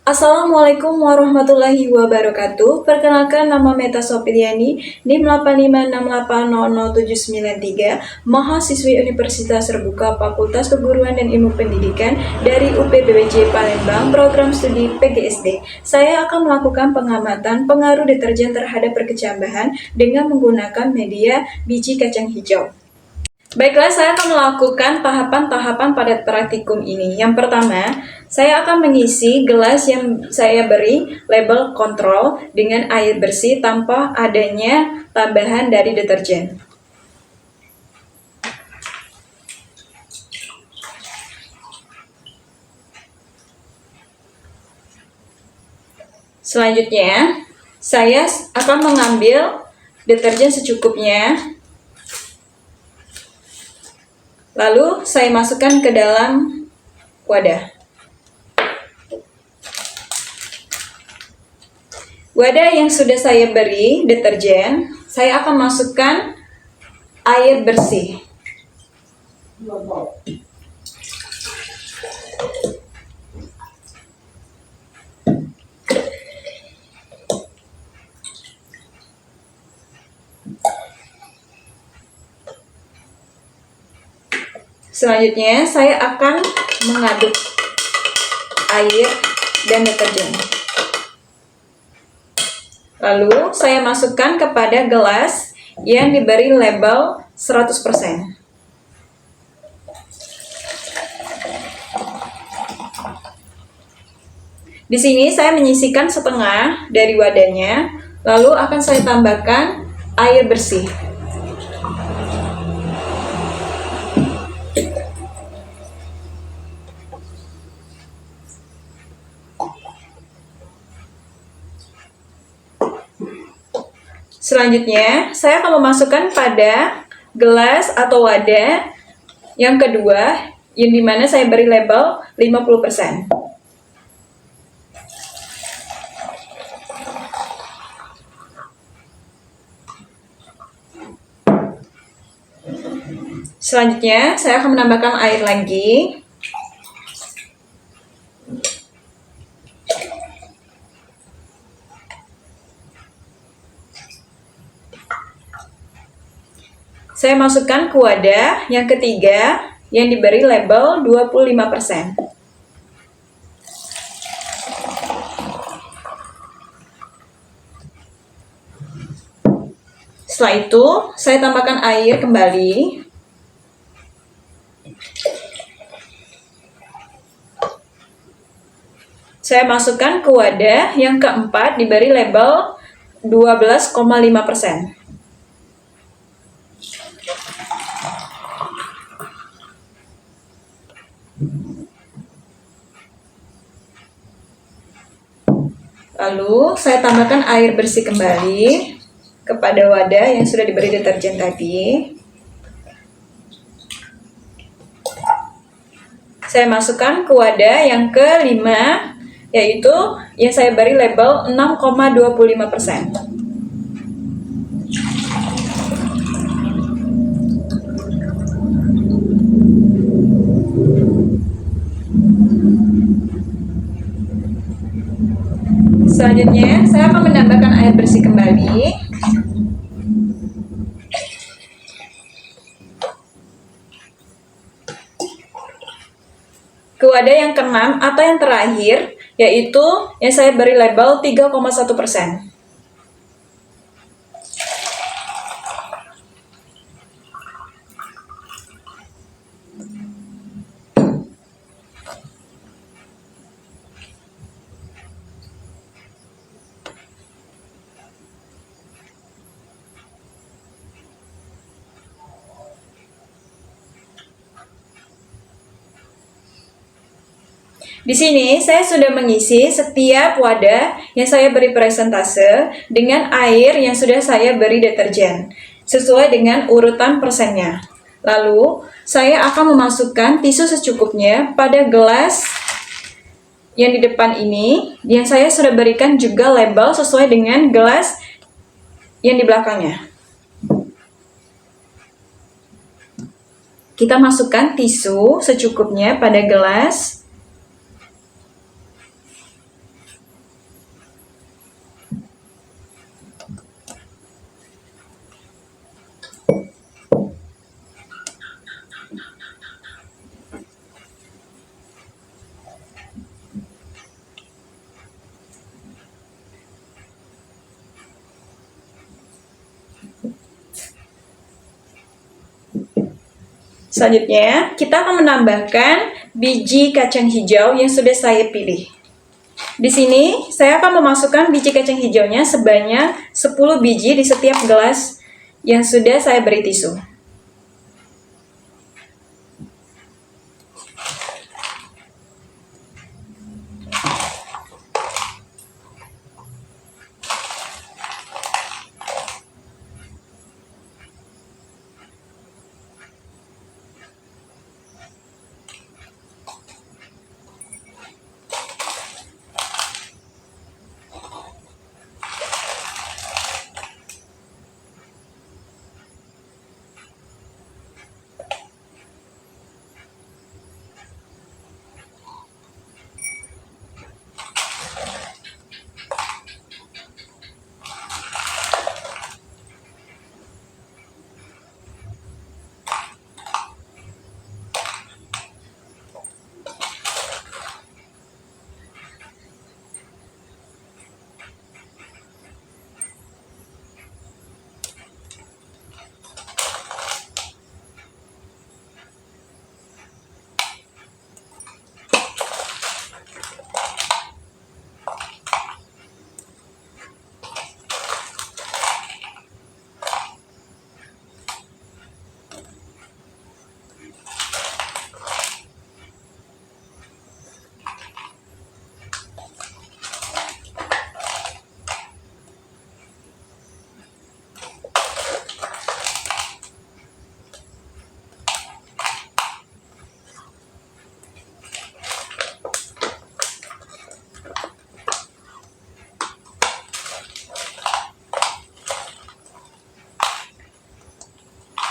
Assalamualaikum warahmatullahi wabarakatuh. Perkenalkan, nama Meta Sopiliani, NIM 856800793, mahasiswi Universitas Terbuka Fakultas Keguruan dan Ilmu Pendidikan dari UPBWJ Palembang, program studi PGSD. Saya akan melakukan pengamatan pengaruh deterjen terhadap perkecambahan dengan menggunakan media biji kacang hijau. Baiklah, saya akan melakukan tahapan-tahapan pada praktikum ini. Yang pertama, saya akan mengisi gelas yang saya beri label kontrol dengan air bersih tanpa adanya tambahan dari deterjen. Selanjutnya, saya akan mengambil deterjen secukupnya. Lalu saya masukkan ke dalam wadah. Wadah yang sudah saya beri deterjen, saya akan masukkan air bersih. Selanjutnya, saya akan mengaduk air dan deterjen. Lalu, saya masukkan kepada gelas yang diberi label 100%. Di sini saya menyisikan setengah dari wadahnya, lalu akan saya tambahkan air bersih. Selanjutnya, saya akan memasukkan pada gelas atau wadah yang kedua, yang dimana saya beri label 50%. Selanjutnya, saya akan menambahkan air lagi. Saya masukkan ke wadah yang ketiga yang diberi label 25%. Setelah itu, saya tambahkan air kembali. Saya masukkan ke wadah yang keempat diberi label 12,5%. Lalu saya tambahkan air bersih kembali kepada wadah yang sudah diberi deterjen tadi. Saya masukkan ke wadah yang kelima, yaitu yang saya beri label 6,25%. Selanjutnya, saya akan menambahkan air bersih kembali. Ke wadah yang keenam atau yang terakhir, yaitu yang saya beri label 3,1%. Di sini saya sudah mengisi setiap wadah yang saya beri persentase dengan air yang sudah saya beri deterjen, sesuai dengan urutan persennya. Lalu, saya akan memasukkan tisu secukupnya pada gelas yang di depan ini, yang saya sudah berikan juga label sesuai dengan gelas yang di belakangnya. Kita masukkan tisu secukupnya pada gelas. Selanjutnya, kita akan menambahkan biji kacang hijau yang sudah saya pilih. Di sini, saya akan memasukkan biji kacang hijaunya sebanyak 10 biji di setiap gelas yang sudah saya beri tisu.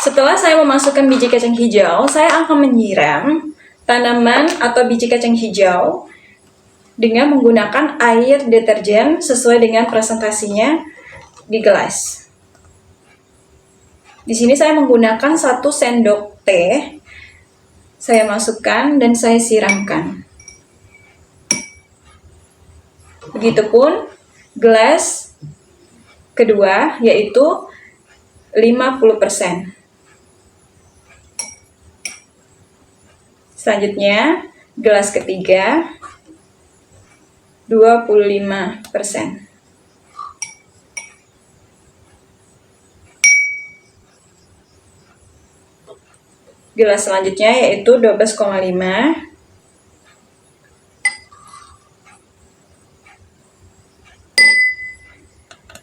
Setelah saya memasukkan biji kacang hijau, saya akan menyiram tanaman atau biji kacang hijau dengan menggunakan air deterjen sesuai dengan presentasinya di gelas. Di sini saya menggunakan 1 sendok teh. Saya masukkan dan saya siramkan. Begitupun gelas kedua, yaitu 50%. Selanjutnya, gelas ketiga 25%. Gelas selanjutnya yaitu 12,5.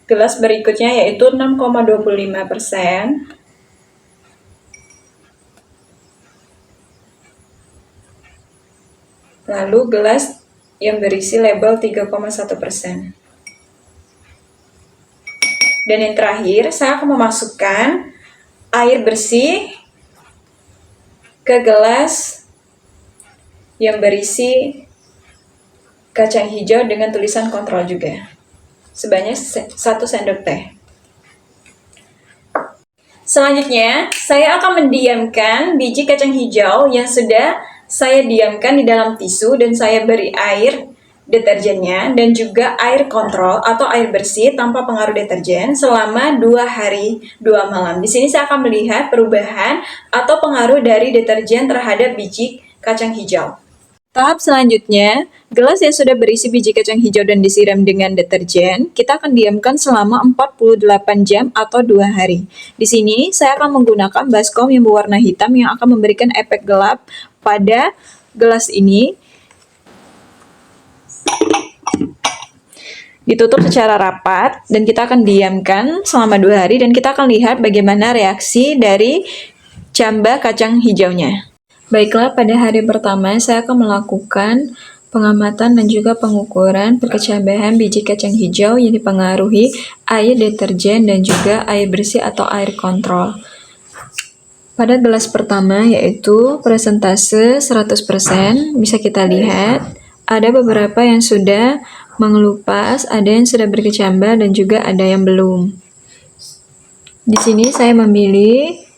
Gelas berikutnya yaitu 6,25%. Lalu gelas yang berisi label 3,1%. Dan yang terakhir, saya akan memasukkan air bersih ke gelas yang berisi kacang hijau dengan tulisan kontrol juga. Sebanyak 1 sendok teh. Selanjutnya, saya akan mendiamkan biji kacang hijau yang sudah saya diamkan di dalam tisu dan saya beri air deterjennya dan juga air kontrol atau air bersih tanpa pengaruh deterjen selama 2 hari 2 malam. Di sini saya akan melihat perubahan atau pengaruh dari deterjen terhadap biji kacang hijau. Tahap selanjutnya, gelas yang sudah berisi biji kacang hijau dan disiram dengan deterjen, kita akan diamkan selama 48 jam atau 2 hari. Di sini, saya akan menggunakan baskom yang berwarna hitam yang akan memberikan efek gelap pada gelas ini. Ditutup secara rapat dan kita akan diamkan selama 2 hari dan kita akan lihat bagaimana reaksi dari camba kacang hijaunya. Baiklah, pada hari pertama saya akan melakukan pengamatan dan juga pengukuran perkecambahan biji kacang hijau yang dipengaruhi air deterjen dan juga air bersih atau air kontrol. Pada gelas pertama yaitu persentase 100%, bisa kita lihat ada beberapa yang sudah mengelupas, ada yang sudah berkecambah dan juga ada yang belum. Di sini saya memilih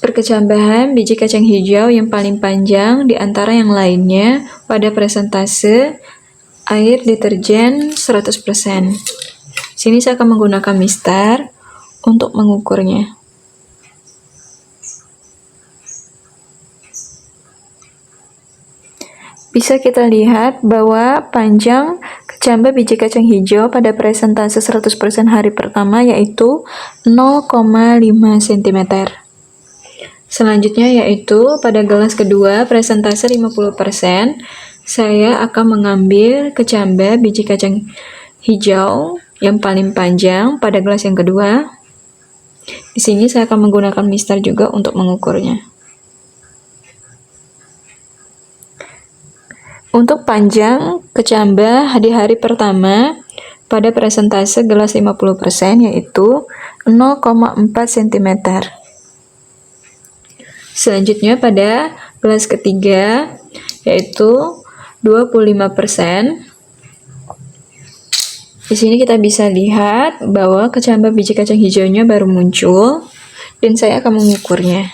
perkecambahan biji kacang hijau yang paling panjang di antara yang lainnya pada persentase air deterjen 100%. Sini saya akan menggunakan mistar untuk mengukurnya. bisa kita lihat bahwa panjang kecambah biji kacang hijau pada persentase 100% hari pertama yaitu 0,5 cm. Selanjutnya yaitu pada gelas kedua persentase 50%, saya akan mengambil kecambah biji kacang hijau yang paling panjang pada gelas yang kedua. Di sini saya akan menggunakan mister juga untuk mengukurnya. Untuk panjang kecambah di hari pertama pada persentase gelas 50% yaitu 0,4 cm. Selanjutnya pada gelas ketiga yaitu 25%. Di sini kita bisa lihat bahwa kecambah biji kacang hijaunya baru muncul dan saya akan mengukurnya.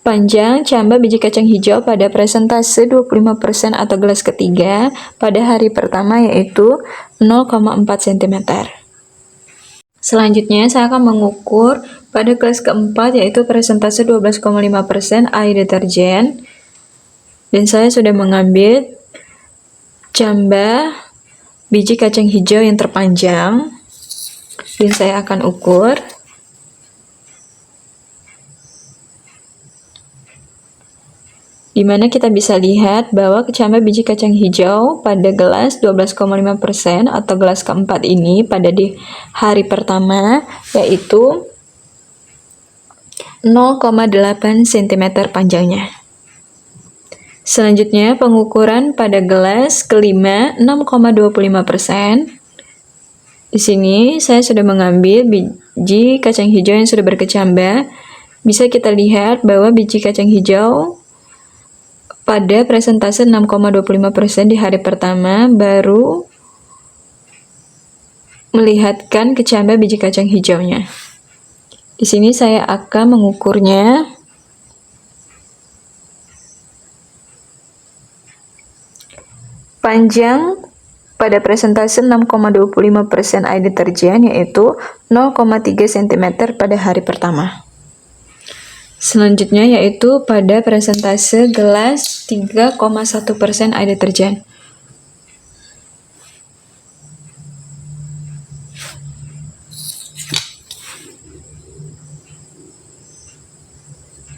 Panjang cambah biji kacang hijau pada persentase 25% atau gelas ketiga pada hari pertama yaitu 0,4 cm. Selanjutnya saya akan mengukur pada gelas keempat yaitu persentase 12,5% air deterjen. Dan saya sudah mengambil cambah biji kacang hijau yang terpanjang dan saya akan ukur. Di mana kita bisa lihat bahwa kecambah biji kacang hijau pada gelas 12,5% atau gelas keempat ini pada di hari pertama yaitu 0,8 cm panjangnya. Selanjutnya pengukuran pada gelas kelima 6,25%. Di sini saya sudah mengambil biji kacang hijau yang sudah berkecambah. Bisa kita lihat bahwa biji kacang hijau pada persentase 6,25% di hari pertama baru melihatkan kecambah biji kacang hijaunya. Di sini saya akan mengukurnya. Panjang pada persentase 6,25% air deterjen yaitu 0,3 cm pada hari pertama. Selanjutnya yaitu pada persentase gelas 3,1% air deterjen.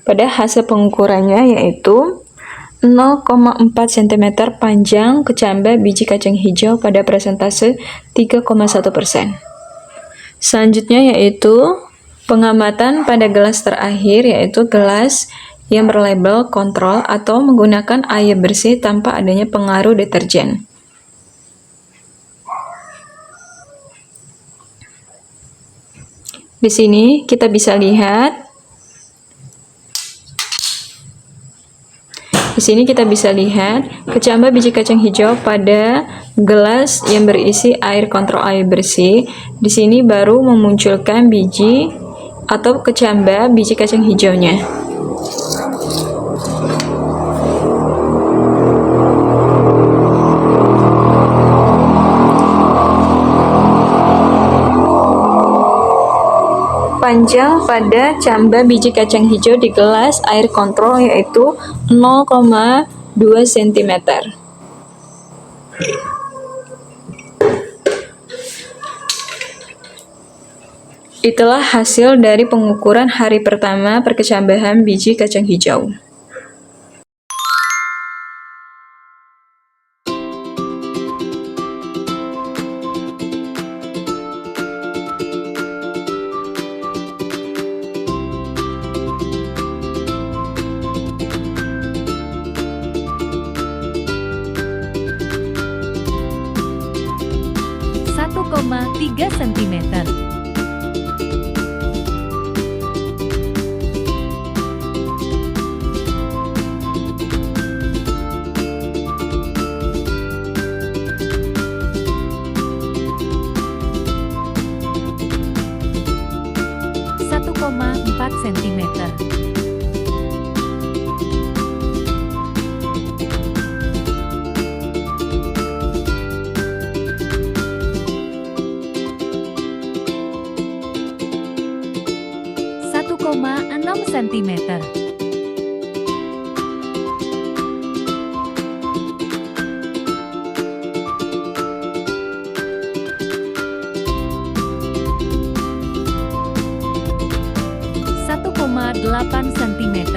Pada hasil pengukurannya yaitu 0,4 cm panjang kecambah biji kacang hijau pada persentase 3,1%. Selanjutnya yaitu pengamatan pada gelas terakhir yaitu gelas yang berlabel kontrol atau menggunakan air bersih tanpa adanya pengaruh deterjen. Di sini kita bisa lihat kecambah biji kacang hijau pada gelas yang berisi air kontrol air bersih. Di sini baru memunculkan biji atau kecambah biji kacang hijaunya. Panjang pada cambah biji kacang hijau di gelas air kontrol yaitu 0,2 cm. Itulah hasil dari pengukuran hari pertama perkecambahan biji kacang hijau. Tiga sentimeter. Satu koma 4 sentimeter. 8 cm,